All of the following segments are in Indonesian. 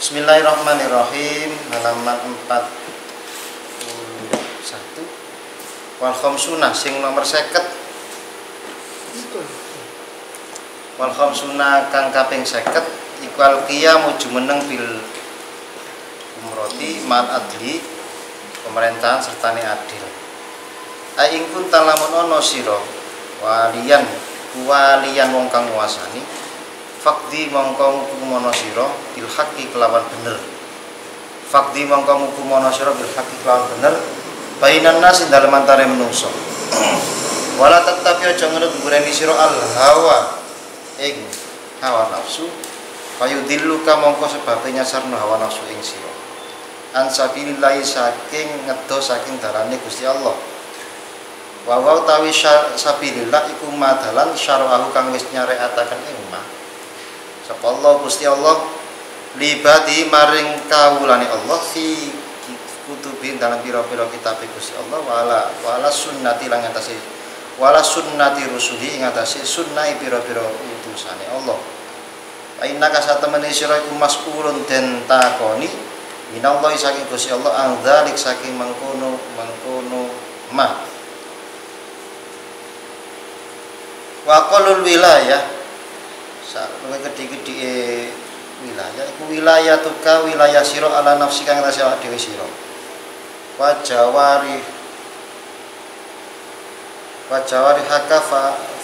Bismillahirrahmanirrahim. Halaman 41. Wal khamsuna sing nomor 50. Wal khamsuna kang kaping 50 iku al qiyamu jumeneng bil umrati mal adli, pemerintahan sertane adil. Ai ing kun talamun ana sira walian wong kang nguasani fakdi mongko ngukumono sira bil haqqi kelawan bener. Fakdi mongko ngukumono sira bil haqqi kelawan bener bainan nas dalem antare menungso. Wala tetapi aja ngerut ngureni sira al hawa ing hawa nafsu fayudillu ka mongko sebabe nyasarno hawa nafsu ing sira an sabilillah saking ngedo saking darane Gusti Allah. Wa wa tawi sabilillah iku madalan syara'ahu kang wis nyareataken ing ma sapa Allah Gusti Allah libadi maring kawulane Allah fi kutubi dalam pira-pira kitab Gusti Allah wala sunnati lan ngatasi wala sunnati rusuli ing ngatasi sunnah pira-pira utusane Allah. Wa inna ka satemene sira iku mas'ulun den takoni minallahi saking Gusti Allah angdzalik saking mengkono ma wa qalul wilayah luwih gedhe-gedhe wilayah iku wilayah tuka wilayah sira ala nafsi kang rasa dhewe sira wa jawari hakka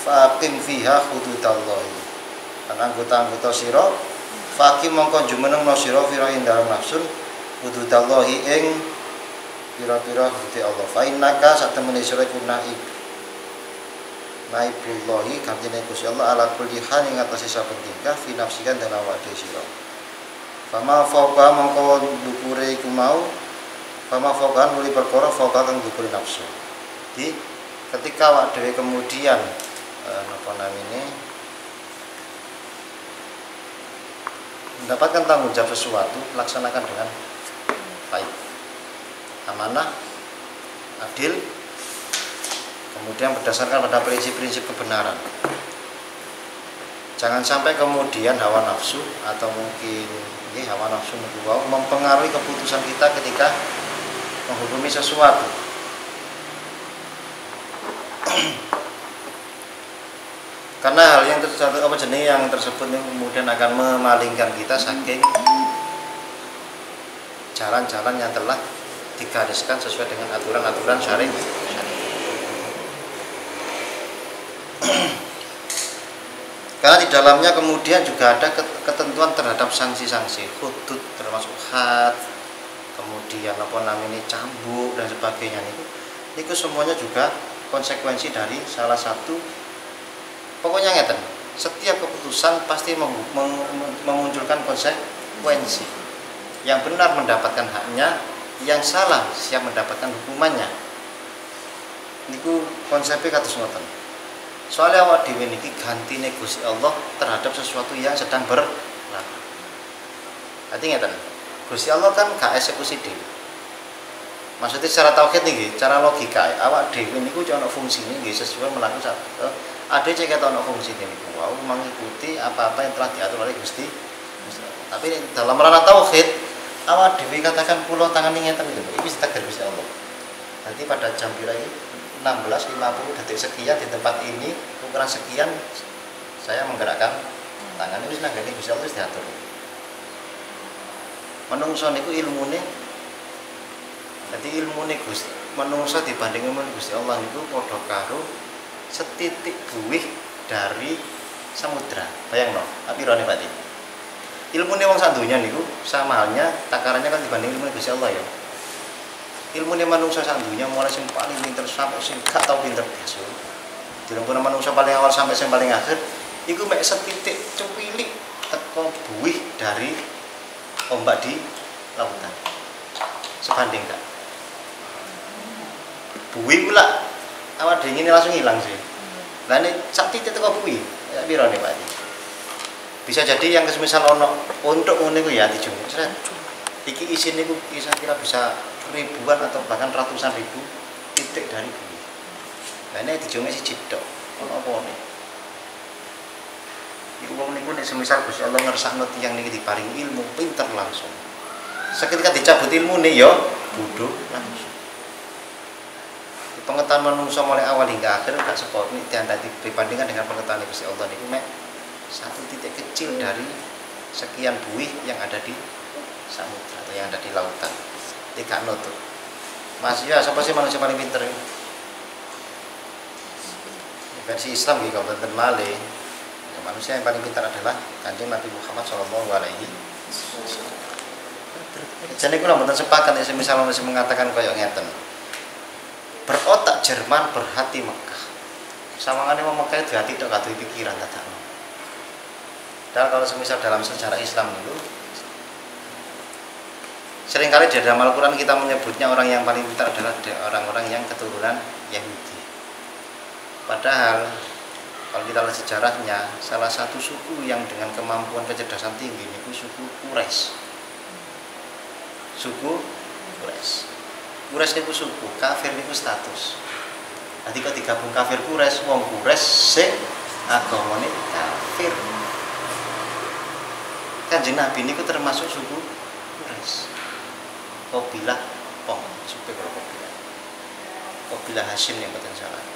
faqim fiha hududallahi lan anggota-anggota sira faqim mongko jumenengno sira fira ing dalem nafsun hududallahi ing pira-pira hudud Allah fa innaka satemene sira iku naibullahi kanjene Gusti Allah ala kulli hal ing atase saben tingkah fi nafsikan dan awake sira. Fama fauqa mongko dukure iku mau fama fauqan muli perkara fauqa kang dukure nafsu. Di ketika awak dhewe kemudian napa namine mendapatkan tanggung jawab sesuatu, laksanakan dengan baik. Amanah, adil, kemudian berdasarkan pada prinsip-prinsip kebenaran. Jangan sampai kemudian hawa nafsu atau mungkin hawa nafsu mempengaruhi keputusan kita ketika menghukumi sesuatu. Karena hal yang tersebut yang kemudian akan memalingkan kita saking jalan-jalan yang telah digariskan sesuai dengan aturan-aturan syariat. Karena di dalamnya kemudian juga ada ketentuan terhadap sanksi-sanksi hudud termasuk had, kemudian apa namanya cambuk dan sebagainya itu semuanya juga konsekuensi dari salah satu pokoknya ngeten, setiap keputusan pasti memunculkan konsekuensi. Yang benar mendapatkan haknya, yang salah siap mendapatkan hukumannya. Niku konsepnya kados ngoten. Soalnya awak dhewe niki gantine Gusti Allah terhadap sesuatu yang sedang berlaku. Dadi ngeten. Gusti Allah kan gak eksekusi dhewe. Maksudnya secara tauhid niki, cara logika awak dhewe niku ana fungsine nggih sesuai melakukan ada cek ana fungsine niku wau mengikuti apa-apa yang telah diatur oleh Gusti. Tapi dalam ranah tauhid awak dhewe katakan kula tangani ngeten lho, iki wis takdir Gusti Allah. Nanti pada jam pira iki 16.50 detik sekian di tempat ini ukuran sekian saya menggerakkan tangan ini wis nanggane Gusti Allah wis diatur. Menungso niku ilmune dadi ilmune Gusti menungso dibanding ilmu Gusti Allah niku padha karo setitik buih dari samudra. Bayangno, apirane Pak? Ilmune wong sak donya niku sama halnya takarannya kan dibanding ilmu Gusti Allah ya. Ilmu nih manusia sak dunya mulai sing paling pinter sampai sing gak tau pinter biasa. Dilempuna manusia paling awal sampai sing paling akhir iku mek setitik cuwilik teko buih dari ombak di lautan. Sebanding gak? Buih pula awak dingin langsung hilang sih. Lah nek sak titik teko buih, ya piro nih Pak? Bisa jadi yang semisal ono untuk ngene ku ya dijumuk. Iki isine ku kira-kira bisa ribuan atau bahkan ratusan ribu titik dari bumi. Nah ini dijumuk si jedok. Ono apa nih? Wong niku nek semisal Gusti Allah ngersakno tiyang niki diparingi ilmu pinter langsung. Seketika dicabut ilmune ya bodoh langsung. Pengetahuan manusia mulai awal hingga akhir gak sepot ini dibandingkan dengan pengetahuan Gusti Allah niku mek satu titik kecil dari sekian buih yang ada di samudra atau yang ada di lautan. Tidak nutup. Mas ya, siapa sih manusia paling pinter ini? Versi Islam gitu, Kabupaten Male. Manusia yang paling pintar adalah Kanjeng Nabi Muhammad Shallallahu Alaihi Wasallam. Jadi aku nampak sepakat ya, misalnya masih mengatakan kayak ngeten. Berotak Jerman, berhati Mekah. Sawangannya mau Mekah itu hati tidak kado pikiran tak. Dan kalau semisal dalam sejarah Islam itu, seringkali di dalam Al-Quran kita menyebutnya orang yang paling pintar adalah orang-orang yang keturunan Yahudi. Padahal kalau kita lihat sejarahnya, salah satu suku yang dengan kemampuan kecerdasan tinggi itu suku Quraisy. Suku Quraisy. Quraisy itu suku, kafir itu status. Nanti kalau digabung kafir Quraisy, wong Quraisy sing agamane kafir. Kanjeng Nabi niku termasuk suku Quraisy. Qabilah Pong, suku Qabilah. Qabilah Hasyim yang boten salah.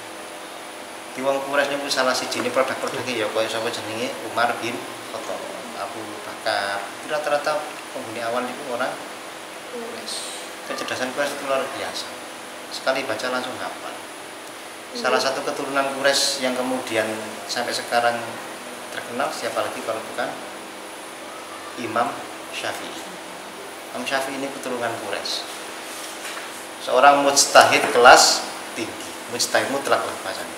Di wong Quraisy niku salah siji produk-produke ya kaya sapa jenenge Umar bin Khattab, Abu Bakar. Rata-rata penghuni awal niku orang Quraisy. Kecerdasan Quraisy itu luar biasa. Sekali baca langsung hafal. Salah satu keturunan Quraisy yang kemudian sampai sekarang terkenal siapa lagi kalau bukan Imam Syafi'i. Imam Syafi'i ini keturunan Quraisy. Seorang mujtahid kelas tinggi, mujtahid mutlak lah bahasanya.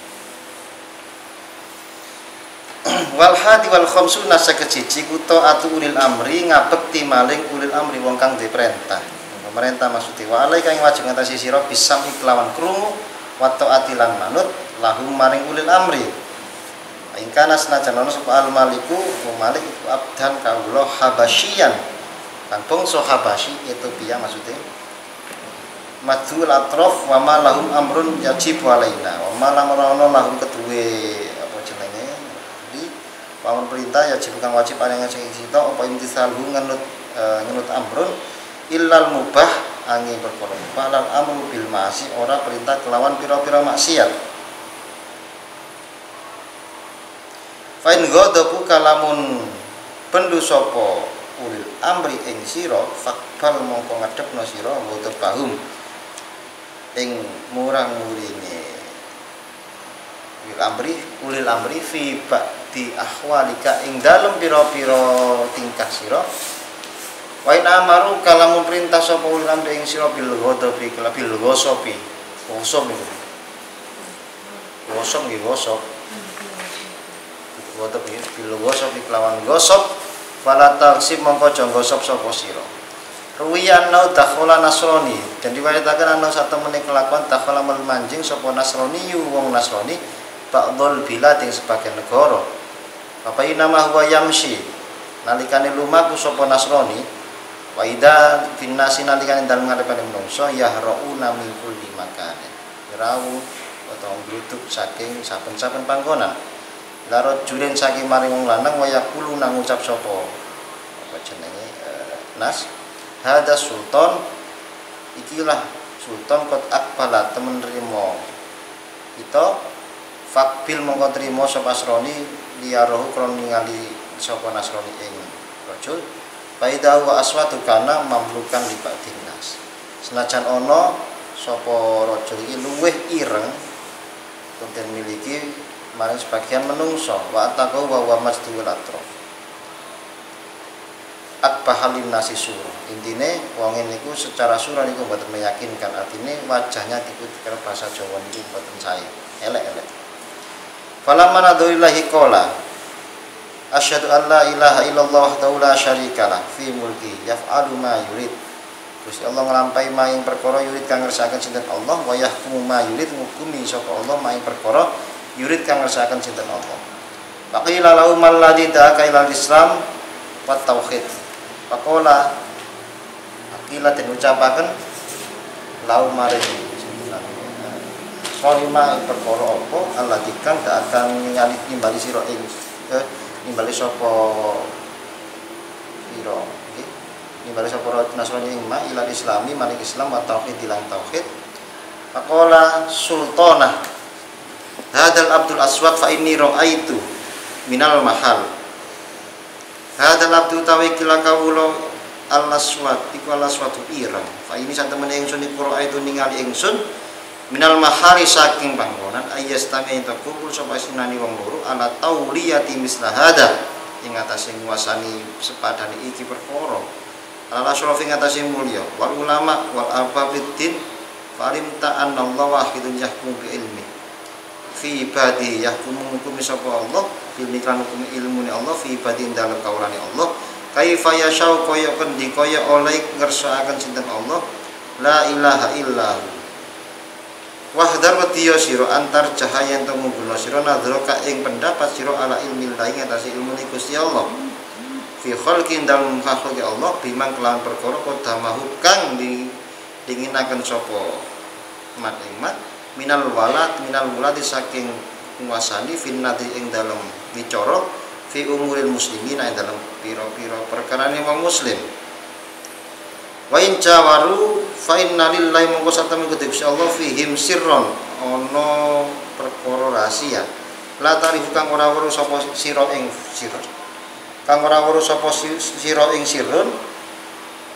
Wal hadi wal khamsuna sakeciji kuto atu ulil amri ngabekti maling ulil amri wong kang diperintah. Pemerintah maksudnya wa alaika ing wajib ngatasi sira bisam iklawan krungu wa taati lan manut lahum maring ulil amri. Ing kana senajan ana sapa al maliku wong malik iku abdan kawula habasyian. Kan bangsa Habasyi Ethiopia maksudnya. Madul atrof wa ma lahum amrun yajib alaina wa ma lamrana lahum keduwe apa jenenge pamun perintah ya kang wajib ana sing sita apa imtisalhu ngenut amrun illal mubah angin perkara falal amru bil ma'asi ora perintah kelawan pira-pira maksiat. Fa in ghadabu kalamun pendu sapa ulil amri ing sira fakbal mongko ngadepno sira wa tabahum ing murang-muringe ulil amri fi ba'di ahwalika ing dalem pira-pira tingkah sira wa in amaru kalamun perintah sapa ulil amri ing sira bil ghadabi bil ghasabi gosok niku gosok nggih gosok ghadab bil ghasabi kelawan gosok fala taksib mongko aja gosok sapa sira ruwiyan nau dakhala nasrani dan riwayataken ana satemene kelakuan dakhala manjing sapa nasrani wong nasrani ba'dul bilad ing sebagian negara. Apa nama huwa yamshi nalikane lumaku sapa nasrani wa ida finnasi nalikane dalem ngarepane menungso yahrauna min kulli makane. Rawu utawa ngrutuk saking saben-saben panggonan. Larot julen saking maring wong lanang wa yaqulu nang ngucap sapa apa jenenge nas hada sultan ikilah sultan kot akbala temen rimo kita fakbil mongko trimo sapa asroni liyarohu kron ningali sapa nasrani ing rajul faida wa aswatu kana mamlukan li ba'dinas senajan ana sapa rajul iki luweh ireng konten miliki maring sebagian menungso wa taqwa wa masdul atrof akbahalin nasi surah. Intine wong niku secara surah niku mboten meyakinkan, artine wajahnya dikira bahasa Jawa niku mboten sae, elek-elek. Falamma nadurillahi qala asyhadu an la ilaha illallah wahdahu la syarikalah fi mulki yaf'alu ma yurid. Gusti Allah nglampahi maing perkara yurid kang ngersakaken sinten Allah wa yahkumu ma yurid ngukumi sapa Allah maing perkara yurid kang ngersakaken sinten Allah. Faqila lahu mal ladzi ta'aka ilal islam wa tauhid. Pakola akila den ucapaken lau maring solima perkara apa Allah dikang dak akan ningali nimbali sira ing nimbali sapa pira nggih nimbali sapa Nasrani ing ma ilal islami maring Islam wa tauhid ilang tauhid. Faqala sultanah hadal abdul aswad fa inni ra'aitu minal mahal. Hadal abdul tawi kila kawula al aswad iku al aswadu ireng. Fa ini sak temene ingsun iku ra'aitu ningali ingsun minal mahari saking panggonan ayastami ento kumpul sapa sinani wong loro ala tauliyati mislahada ing atase nguasani sepadane iki perkara ala syarafi ing atase mulya wal ulama wal ababiddin farimta anallahu wahidun yahkum bi ilmi fi ibadi yahkum hukum sapa Allah bil mikran hukum ilmune Allah fi ibadi dalem kaulane Allah kaifa yashau kaya kendi kaya oleh ngersakaken sinten Allah la ilaha illallah. Wahdar wadiya sira antar cahaya ento ngumpulna sira nadhara ka ing pendapat sira ala ilmi lain atase ilmu Gusti Allah fi khalqin dalem makhluk Allah bimang kelawan perkara kodamahu kang dinginaken sapa mat ing mat minal walad saking nguasani finnati ing dalem wicara fi umuril muslimin ing dalem pira-pira perkarane wong muslim. Wa in jawaru fa inna lillahi mongko satemene Gusti Allah fihim sirron ana perkara rahasia la tarif kang ora weruh sapa sira ing sirr kang ora weruh sapa sira ing sirrun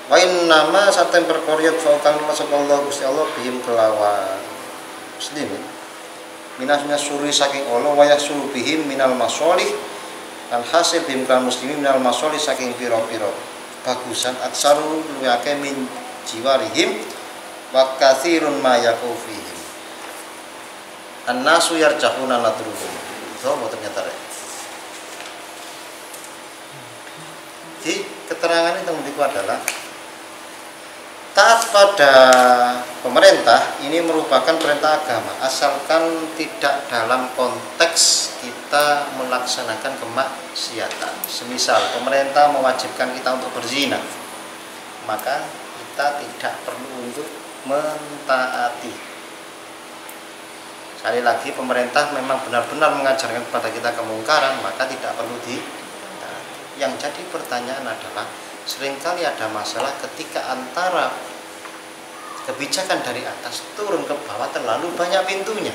wa inna ma satem perkara fa kang sapa Allah Gusti Allah bihim kelawan muslimin minasnya suri saking Allah wa yasulu bihim minal masolih al hasil bihim kang muslimin minal masolih saking pira-pira bagusan aksaru luwake min jiwarihim wa katsirun ma yakufihim annasu yarjahuna nadruhum itu ternyata di keterangan itu adalah taat pada pemerintah ini merupakan perintah agama asalkan tidak dalam konteks kita melaksanakan kemaksiatan. Semisal pemerintah mewajibkan kita untuk berzina, maka kita tidak perlu untuk mentaati. Sekali lagi pemerintah memang benar-benar mengajarkan kepada kita kemungkaran, maka tidak perlu ditaati. Yang jadi pertanyaan adalah seringkali ada masalah ketika antara kebijakan dari atas turun ke bawah terlalu banyak pintunya.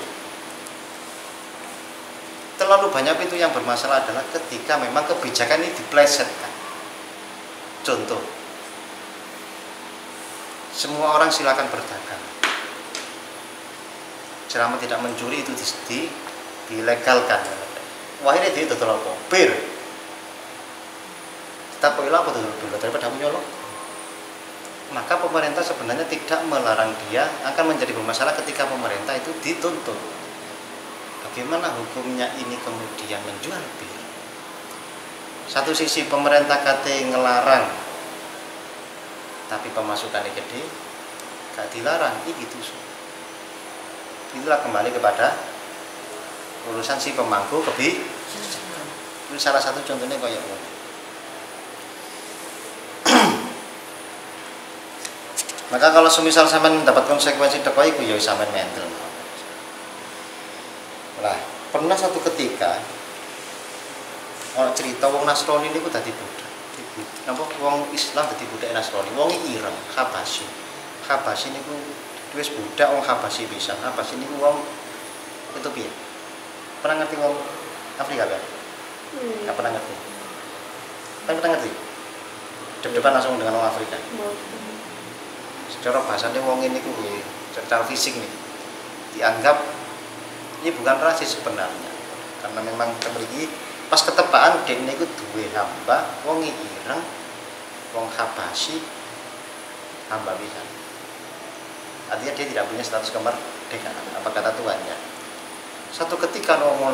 Terlalu banyak pintu yang bermasalah adalah ketika memang kebijakan ini diplesetkan. Contoh, semua orang silakan berdagang. Selama tidak mencuri itu dilegalkan. Wah ini dia total apa? Bir. Kita pilih apa dulu daripada menyolok. Maka pemerintah sebenarnya tidak melarang dia, akan menjadi bermasalah ketika pemerintah itu dituntut. Bagaimana hukumnya ini kemudian menjual bir? Satu sisi pemerintah kate ngelarang, tapi pemasukannya gede, gak dilarang, ini gitu. Itulah kembali kepada urusan si pemangku kebijakan. Itu salah satu contohnya kayak ini. Maka kalau semisal sampean mendapat konsekuensi teko iku ya sampean mental. Lah, pernah satu ketika orang cerita wong Nasrani niku dadi budak. Napa wong Islam dadi budak Nasrani, wong ireng, Habasyi. Habasyi niku wis budak wong Habasyi pisan. Habasyi niku wong Ethiopia. Pernah ngerti wong Afrika kan? Enggak pernah ngerti. Pernah ngerti? Depan langsung dengan wong Afrika. Secara bahasanya wong ini kuwi secara fisik nih dianggap ini bukan rasis sebenarnya karena memang memiliki pas ketepaan dek niku duwe hamba wong ireng wong Habasyi hamba pisan. Artinya dia tidak punya status kemerdekaan apa kata tuannya. Satu ketika ngomong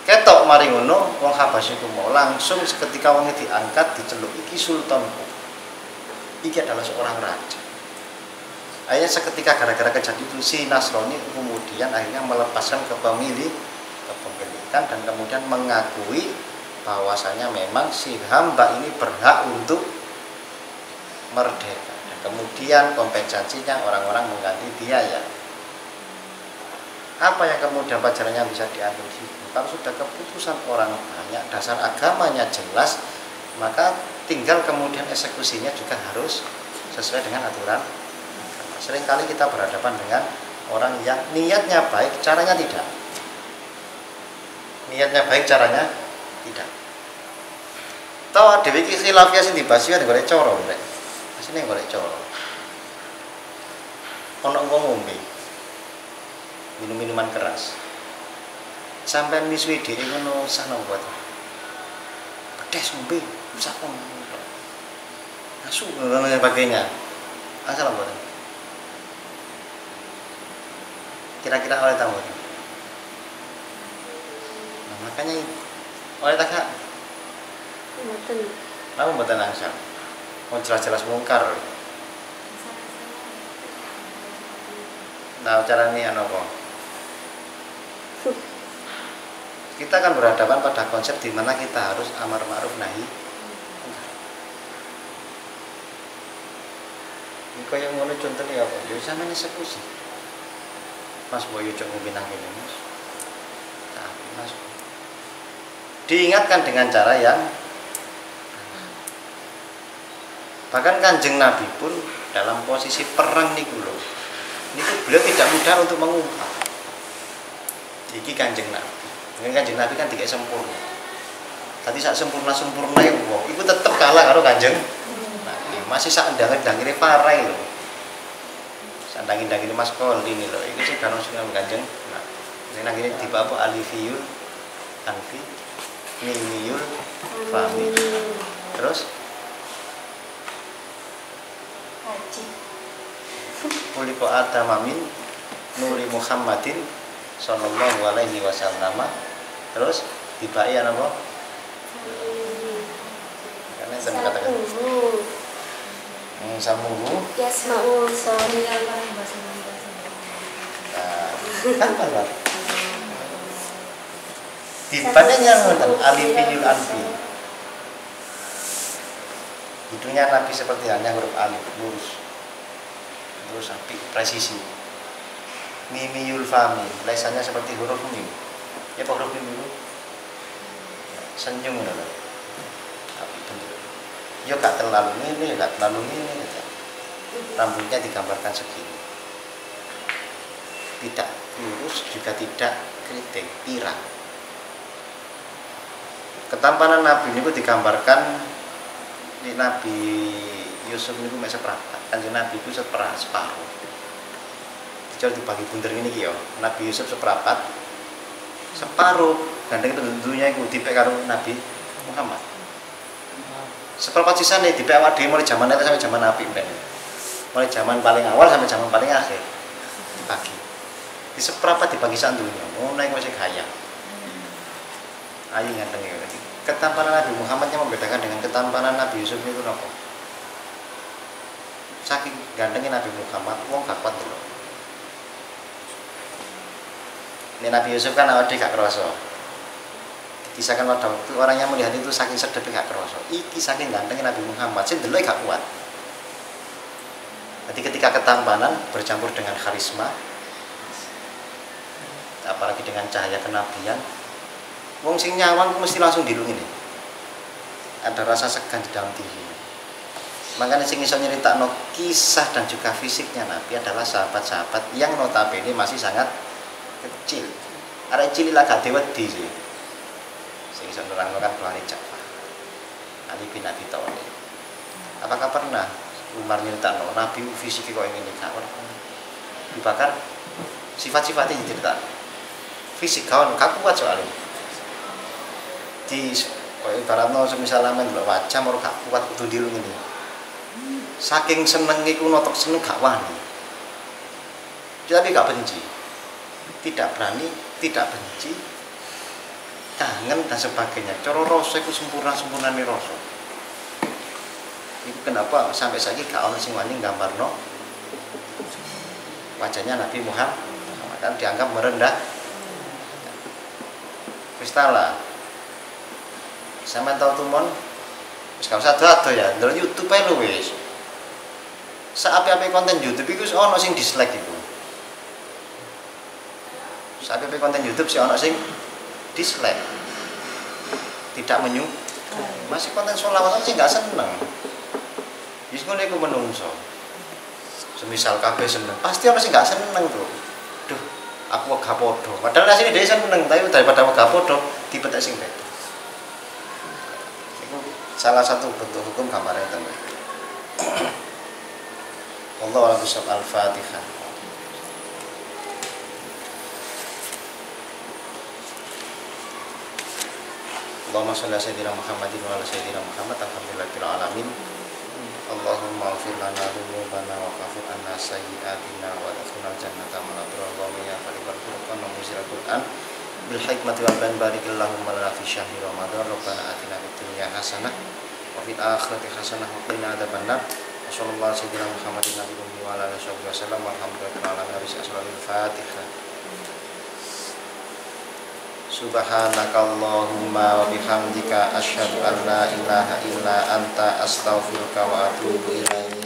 ketok mari ngono wong Habasyi ku mau langsung seketika wong diangkat diceluk iki sultanku. Iki adalah seorang raja. Akhirnya seketika gara-gara kejadian itu si Nasrani kemudian akhirnya melepaskan kepemilikan dan kemudian mengakui bahwasanya memang si hamba ini berhak untuk merdeka. Dan kemudian kompensasinya orang-orang mengganti biaya. Apa yang kemudian pelajarannya bisa diambil situ? Kalau sudah keputusan orang banyak, dasar agamanya jelas, maka tinggal kemudian eksekusinya juga harus sesuai dengan aturan agama. Seringkali kita berhadapan dengan orang yang niatnya baik, caranya tidak. Niatnya baik, caranya tidak. Tahu dhewe iki khilafiyah sing dibahas kan golek cara, Rek. Asline golek cara. Ono wong ngombe minum-minuman keras. Sampai miswi dhewe ngono sah nang buat. Pedes ngombe, usah ngono. Asu dan sebagainya. Asal buat. Kira-kira oleh tahu. Nah, makanya oleh tak Mboten. Aku mboten angsal. Mau jelas-jelas mungkar. Nah, caranya apa? Kita akan berhadapan pada konsep di mana kita harus amar ma'ruf nahi munkar. Ini kaya ngono contohnya apa? Ya sampeyan eksekusi. Mas boyo cok ngombe nang kene, Mas. Tapi Mas diingatkan dengan cara yang bahkan Kanjeng Nabi pun dalam posisi perang niku lho. Niku beliau tidak mudah untuk mengungkap. Iki Kanjeng Nabi. Mungkin Kanjeng Nabi kan tidak sempurna. Tadi sak sempurna ya wong, iku tetep kalah karo Kanjeng Nabi. Masih sak ndang-ndangine parai lho. Sak ndang-ndangine Mas Kol ini lho. Iku sing kan sing Kanjeng Nabi. Sing nang kene tiba apa alifiyul anfi mimiyul fami. Terus Kuliko Adamamin Nuri Muhammadin Sallallahu alaihi wasallam. Terus dibai apa? Karena saya katakan samuhu Yasma'u sori. apa Pak? Dibandingnya dengan alifiyul anfi. Hidungnya Nabi seperti hanya huruf alif lurus. Terus api presisi. Mimiyul fami, lesannya seperti huruf mim. Ya apa huruf mim dulu? Senyum dulu. Api bentuk. Ya gak terlalu ini, gak terlalu ini. Rambutnya digambarkan segini. Tidak lurus juga tidak keriting, pirang. Ketampanan Nabi ini digambarkan di Nabi Yusuf ini mek seprapat. Kanjeng Nabi itu separuh. Dicoba dibagi bunder ini iki ya. Nabi Yusuf seprapat. Separuh gandeng tentunya iku dipek karo Nabi Muhammad. Seperempat sisane dipek awak dhewe mulai zaman itu sampai zaman Nabi ben. Mulai zaman paling awal sampai zaman paling akhir dibagi. Di seprapat dibagi sak dunya. Ngono iku wis gaya. Ayo gandeng ya. Ketampanan Nabi Muhammad yang membedakan dengan ketampanan Nabi Yusuf itu apa? Saking gantengnya Nabi Muhammad, wong gak kuat dulu. Ini Nabi Yusuf kan awake gak kerasa. Kisahkan pada waktu orang yang melihat itu saking sedep gak kerasa. Iki saking gantengnya Nabi Muhammad, sing delok gak kuat. Jadi ketika ketampanan bercampur dengan karisma, apalagi dengan cahaya kenabian, wong sing nyawang mesti langsung dilungin. Ada rasa segan di dalam diri. Makanya sing iso nyeritakno kisah dan juga fisiknya Nabi adalah sahabat-sahabat yang notabene masih sangat kecil. Arek cilik lah gak wedi sih. Sing iso nerangno kan keluarga Ja'far. Ali bin Abi Thalib. Apakah pernah Umar nyeritakno Nabi fisiknya kok ngene gak pernah. Dibakar sifat-sifatnya diceritakan. Fisik kawan gak kuat soalnya. Di ibaratno semisal men lho wajah moro gak kuat kudu dilung ngene. Saking seneng iku notok seneng gak wani. Tapi gak benci. Tidak berani, tidak benci. Kangen dan sebagainya. Cara rasa iku sempurna-sempurnane rasa. Iku kenapa sampai saiki gak ono sing wani nggambarno wajahnya Nabi Muhammad kan dianggap merendah. Wis tala. Sampeyan tau tumon wis gak usah ado ya, ndelok YouTube ae lho wis. Sak ape-ape konten YouTube iku ono sing dislike iku. Sampai konten YouTube sih ono sing dislike. Tidak menyukai. Masih konten sholawatan sih nggak seneng. Wis ngono iku menungso. Semisal kabeh seneng, pasti ono sing nggak seneng tuh. Duh, aku wegah podo. Padahal asline dhewe seneng, tapi daripada wegah podo dipetek sing beda. Iku salah satu bentuk hukum gambarnya teman. Wallahu a'lam bishawab. Al-Fatihah. Allahumma shalli ala sayyidina Muhammadin wa ala sayyidina Muhammad. Alhamdulillahil alamin. Allahumma ighfir lana dzunubana wa kaffir anna sayyi'atina wa adkhilna jannata ma'al abrar. Allahumma ya khaliqal furqan wa muzilal Qur'an bil hikmati wal bayan barikillahumma lana fi syahri Ramadan. Rabbana atina fid dunya hasanah wa fil akhirati hasanah wa qina adzabannar. Sallallahu alaihi sayyidina Muhammadin nabiyyi wa ala alihi wasallam. Walhamdulillahil alamin. Al-Fatihah. Subhanakallahumma wa bihamdika asyhadu an la ilaha illa anta astaghfiruka wa atubu ilaik.